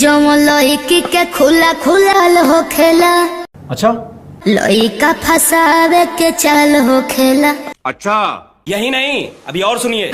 जो लड़की के खुला खुला हो खेला, अच्छा लड़का फसावे के चाल हो खेला। अच्छा यही नहीं, अभी और सुनिए।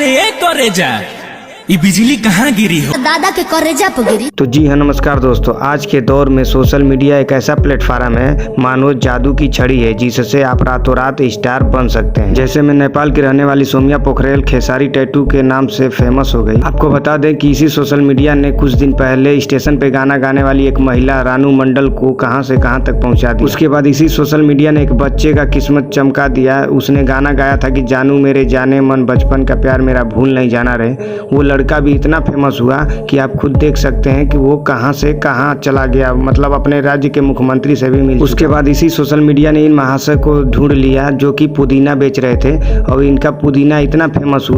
ये बिजली कहाँ गिरी हो? दादा के करेजा पे गिरी। तो जी हाँ, नमस्कार दोस्तों। आज के दौर में सोशल मीडिया एक ऐसा प्लेटफॉर्म है मानो जादू की छड़ी है, जिससे आप रातों रात स्टार बन सकते हैं। जैसे में नेपाल की रहने वाली सोम्या पोखरेल खेसारी टैटू के नाम से फेमस हो गई। आपको बता दें कि इसी सोशल मीडिया ने कुछ दिन पहले स्टेशन पे गाना गाने वाली एक महिला रानू मंडल को कहां से कहां तक पहुंचा दिया। उसके बाद इसी सोशल मीडिया ने एक बच्चे का किस्मत चमका दिया। उसने गाना गाया था कि जानू मेरे जाने मन, बचपन का प्यार मेरा भूल नहीं जाना रहे। वो लड़का भी इतना फेमस हुआ कि आप खुद देख सकते हैं कि वो कहां से कहां चला गया, मतलब अपने राज्य के मुख्यमंत्री से भी मिल। उसके बाद इसी सोशल मीडिया ने इन महाशय को ढूंढ लिया जो कि पुदीना बेच रहे थे, और इनका पुदीना इतना फेमस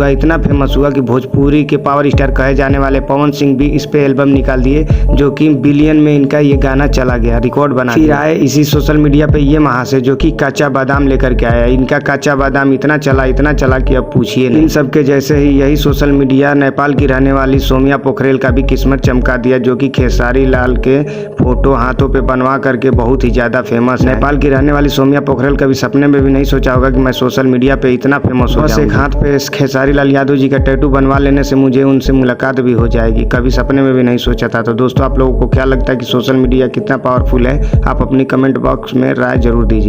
हुआ कि भोजपुरी के पावर स्टार कहे जाने वाले पवन सिंह भी इस पे एल्बम निकाल दिए, जो कि बिलियन में इनका ये गाना चला गया, रिकॉर्ड बना। फिर आए इसी सोशल मीडिया पे ये महाशय जो कि कच्चा बादाम लेकर के आया। इनका कच्चा बादाम इतना चला कि अब पूछिए नहीं। इन सबके जैसे ही यही सोशल मीडिया नेपाल की रहने वाली सोम्या पोखरेल का भी किस्मत चमका दिया, जो कि खेसारी लाल के फोटो हाथों पे बनवा करके बहुत ही ज्यादा फेमस है। नेपाल की रहने वाली सोम्या पोखरेल कभी सपने में भी नहीं सोचा होगा कि मैं सोशल मीडिया पे इतना फेमस हो जाऊंगा। एक हाथ पे खेसारी लाल यादव जी का टैटू बनवा लेने से मुझे उनसे मुलाकात भी हो जाएगी, कभी सपने में भी नहीं सोचा था। तो दोस्तों, आप लोगों को क्या लगता है कि सोशल मीडिया कितना पावरफुल है? आप अपनी कमेंट बॉक्स में राय जरूर दीजिए।